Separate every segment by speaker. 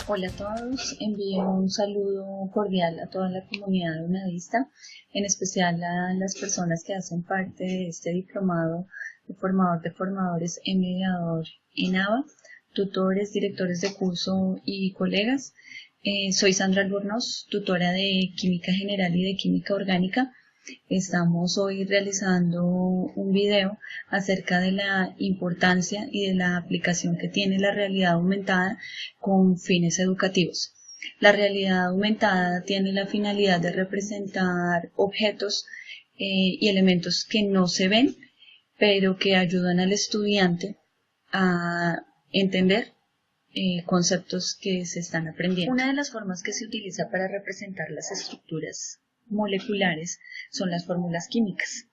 Speaker 1: Hola a todos, envío un saludo cordial a toda la comunidad unavista, en especial a las personas que hacen parte de este diplomado de formador de formadores en mediador en ABA, tutores, directores de curso y colegas. Soy Sandra Albornoz, tutora de Química General y de Química Orgánica. Estamos hoy realizando un video acerca de la importancia y de la aplicación que tiene la realidad aumentada con fines educativos. La realidad aumentada tiene la finalidad de representar objetos y elementos que no se ven, pero que ayudan al estudiante a entender conceptos que se están aprendiendo. Una de las formas que se utiliza para representar las estructuras moleculares son las fórmulas químicas.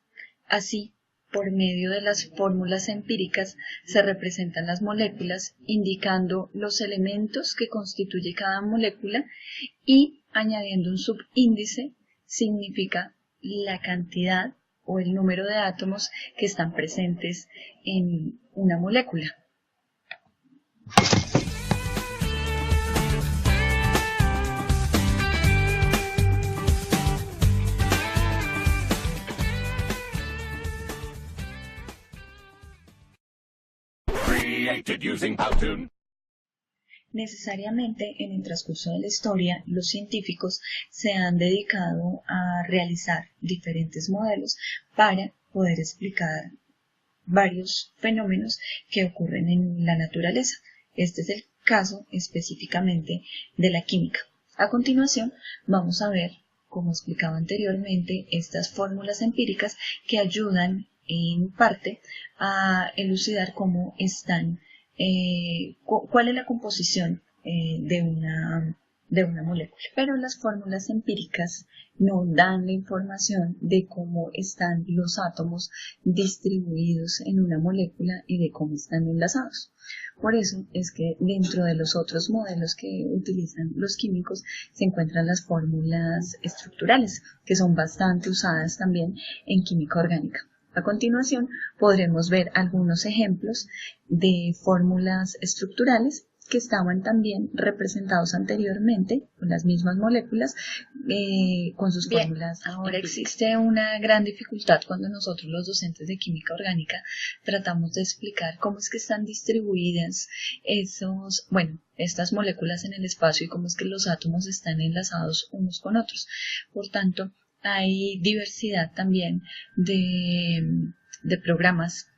Speaker 1: Así, por medio de las fórmulas empíricas se representan las moléculas indicando los elementos que constituye cada molécula y añadiendo un subíndice significa la cantidad o el número de átomos que están presentes en una molécula. Necesariamente en el transcurso de la historia los científicos se han dedicado a realizar diferentes modelos para poder explicar varios fenómenos que ocurren en la naturaleza. Este es el caso específicamente de la química. A continuación vamos a ver, como explicaba anteriormente, estas fórmulas empíricas que ayudan en parte a elucidar cómo están, cuál es la composición de una molécula. Pero las fórmulas empíricas no dan la información de cómo están los átomos distribuidos en una molécula y de cómo están enlazados. Por eso es que dentro de los otros modelos que utilizan los químicos se encuentran las fórmulas estructurales, que son bastante usadas también en química orgánica. A continuación podremos ver algunos ejemplos de fórmulas estructurales que estaban también representados anteriormente con las mismas moléculas, con sus fórmulas. Ahora existe una gran dificultad cuando nosotros los docentes de química orgánica tratamos de explicar cómo es que están distribuidas estas moléculas en el espacio y cómo es que los átomos están enlazados unos con otros. Por tanto, hay diversidad también de programas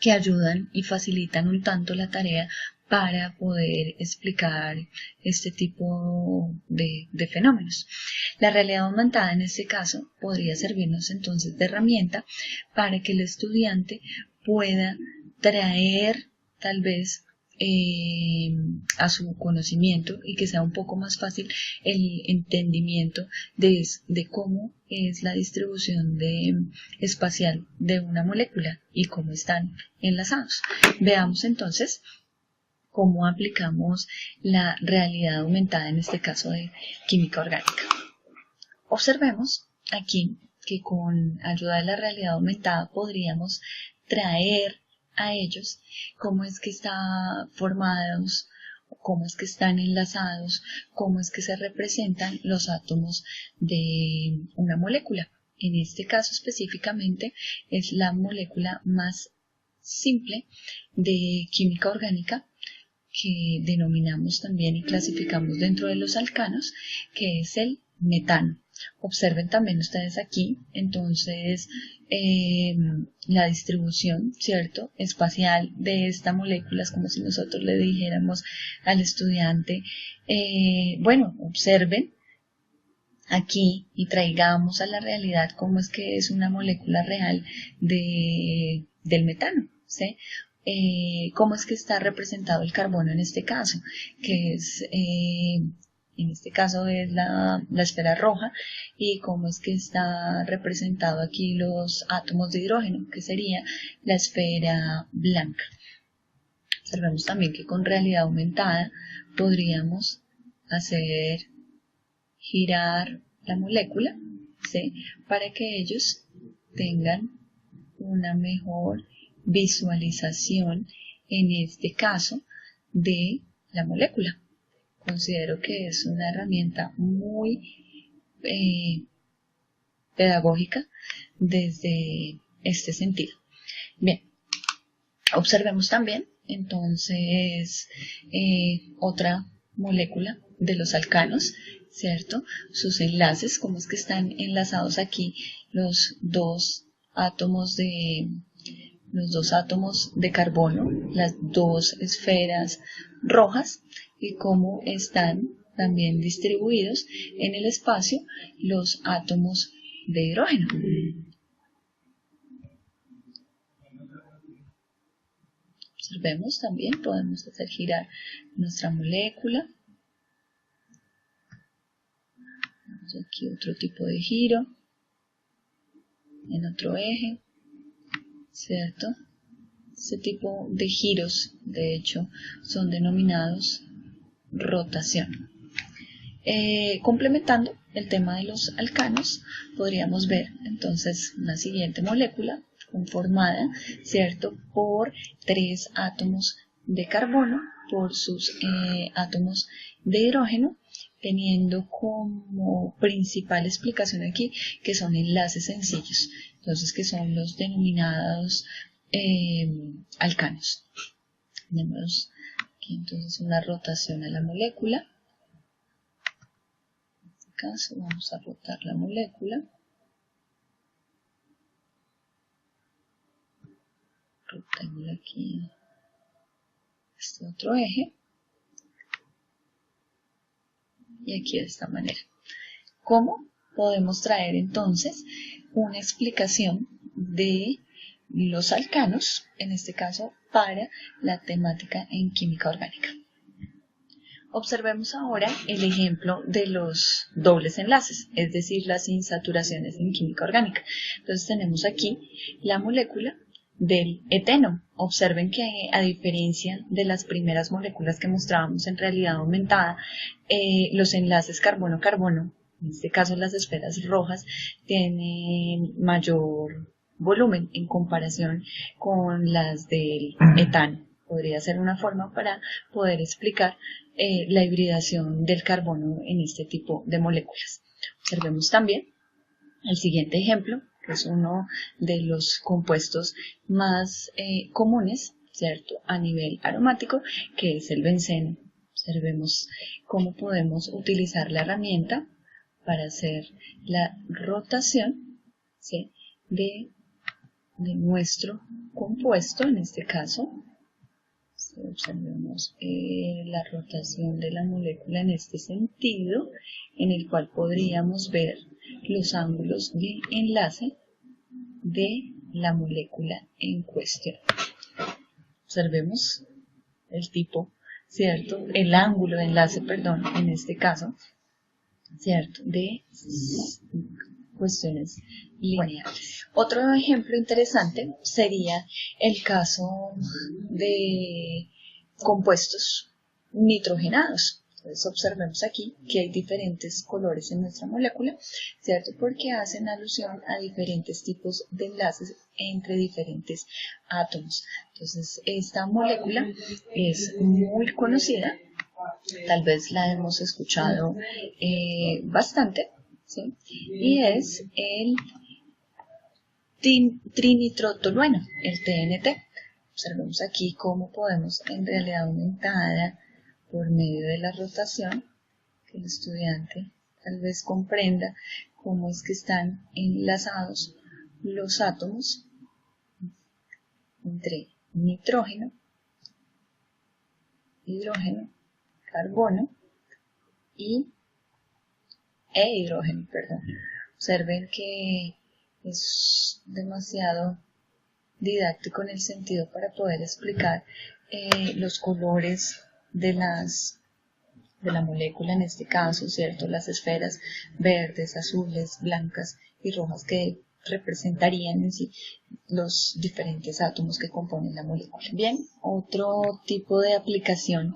Speaker 1: que ayudan y facilitan un tanto la tarea para poder explicar este tipo de fenómenos. La realidad aumentada en este caso podría servirnos entonces de herramienta para que el estudiante pueda traer tal vez a su conocimiento y que sea un poco más fácil el entendimiento de cómo es la distribución espacial de una molécula y cómo están enlazados. Veamos entonces cómo aplicamos la realidad aumentada en este caso de química orgánica. Observemos aquí que con ayuda de la realidad aumentada podríamos traer a ellos cómo es que están formados, cómo es que están enlazados, cómo es que se representan los átomos de una molécula. En este caso específicamente es la molécula más simple de química orgánica que denominamos también y clasificamos dentro de los alcanos, que es el metano. Observen también ustedes aquí, entonces, la distribución, ¿cierto?, espacial de esta molécula, es como si nosotros le dijéramos al estudiante, observen aquí y traigamos a la realidad cómo es que es una molécula real del metano, ¿sí? Cómo es que está representado el carbono en este caso, que es... en este caso es la esfera roja, y cómo es que está representado aquí los átomos de hidrógeno, que sería la esfera blanca. Observemos también que con realidad aumentada podríamos hacer girar la molécula, ¿sí?, para que ellos tengan una mejor visualización, en este caso, de la molécula. considero que es una herramienta muy pedagógica desde este sentido. Bien, observemos también entonces otra molécula de los alcanos, ¿cierto? Sus enlaces, cómo es que están enlazados aquí los dos átomos de carbono, las dos esferas rojas, y cómo están también distribuidos en el espacio los átomos de hidrógeno. Observemos también, podemos hacer girar nuestra molécula. Aquí otro tipo de giro en otro eje, ¿cierto? Este tipo de giros, de hecho, son denominados rotación. Complementando el tema de los alcanos, podríamos ver entonces una siguiente molécula conformada, ¿cierto?, por 3 átomos de carbono, por sus átomos de hidrógeno, teniendo como principal explicación aquí que son enlaces sencillos, entonces que son los denominados alcanos. Tenemos aquí entonces una rotación a la molécula. En este caso vamos a rotar la molécula. Rotémosla aquí este otro eje. Y aquí de esta manera. ¿Cómo podemos traer entonces una explicación de los alcanos, en este caso para la temática en química orgánica? Observemos ahora el ejemplo de los dobles enlaces, es decir, las insaturaciones en química orgánica. Entonces tenemos aquí la molécula del eteno. Observen que a diferencia de las primeras moléculas que mostrábamos en realidad aumentada, los enlaces carbono-carbono, en este caso las esferas rojas, tienen mayor volumen en comparación con las del etano. Podría ser una forma para poder explicar la hibridación del carbono en este tipo de moléculas. Observemos también el siguiente ejemplo, que es uno de los compuestos más comunes, ¿cierto?, a nivel aromático, que es el benceno. Observemos cómo podemos utilizar la herramienta para hacer la rotación, ¿sí?, de nuestro compuesto, en este caso. Observemos la rotación de la molécula en este sentido, en el cual podríamos ver los ángulos de enlace de la molécula en cuestión. Observemos el tipo, ¿cierto?, el ángulo de enlace, perdón, en este caso, ¿cierto?, de cuestiones lineales. Otro ejemplo interesante sería el caso de compuestos nitrogenados. Entonces observemos aquí que hay diferentes colores en nuestra molécula, ¿cierto?, porque hacen alusión a diferentes tipos de enlaces entre diferentes átomos. Entonces esta molécula es muy conocida, tal vez la hemos escuchado bastante, ¿sí?, y es el trinitrotolueno, el TNT. Observemos aquí cómo podemos en realidad aumentar por medio de la rotación, que el estudiante tal vez comprenda cómo es que están enlazados los átomos entre nitrógeno, hidrógeno, carbono e hidrógeno, perdón. Observen que es demasiado didáctico en el sentido para poder explicar los colores de la molécula en este caso, ¿cierto? Las esferas verdes, azules, blancas y rojas que representarían en sí los diferentes átomos que componen la molécula. Bien, otro tipo de aplicación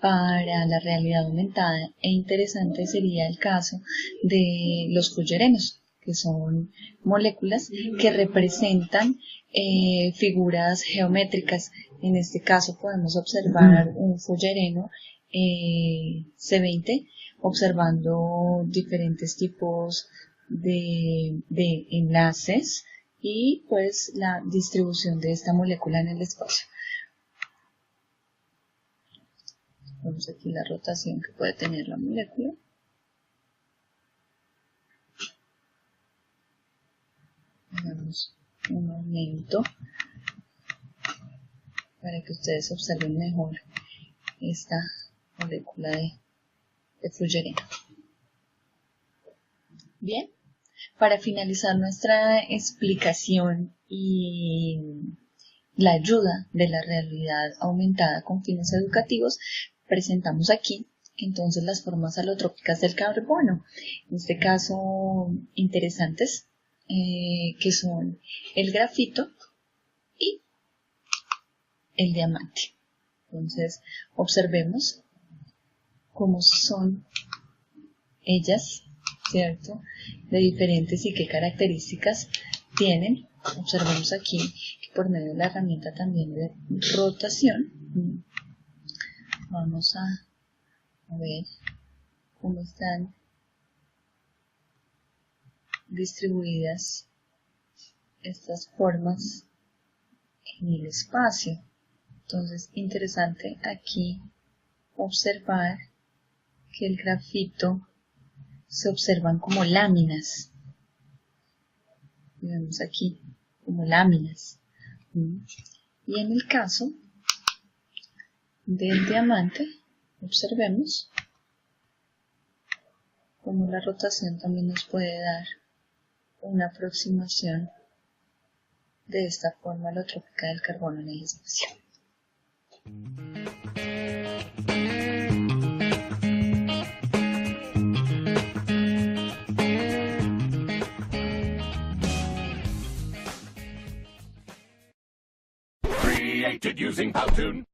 Speaker 1: para la realidad aumentada e interesante sería el caso de los fullerenos, que son moléculas que representan figuras geométricas. En este caso podemos observar un fullereno C20, observando diferentes tipos de enlaces y pues la distribución de esta molécula en el espacio. Vemos aquí la rotación que puede tener la molécula. Hagamos un aumento para que ustedes observen mejor esta molécula de fullerena. Bien, para finalizar nuestra explicación y la ayuda de la realidad aumentada con fines educativos, presentamos aquí entonces las formas alotrópicas del carbono, en este caso interesantes, que son el grafito y el diamante. Entonces observemos cómo son ellas, ¿cierto? De diferentes y qué características tienen. Observemos aquí que por medio de la herramienta también de rotación, vamos a ver cómo están distribuidas estas formas en el espacio. Entonces, interesante aquí observar que el grafito se observan como láminas. Vemos aquí como láminas. Y en el caso del diamante, observemos cómo la rotación también nos puede dar una aproximación de esta forma alotrópica del carbono en el espacio.
Speaker 2: Created using Powtoon.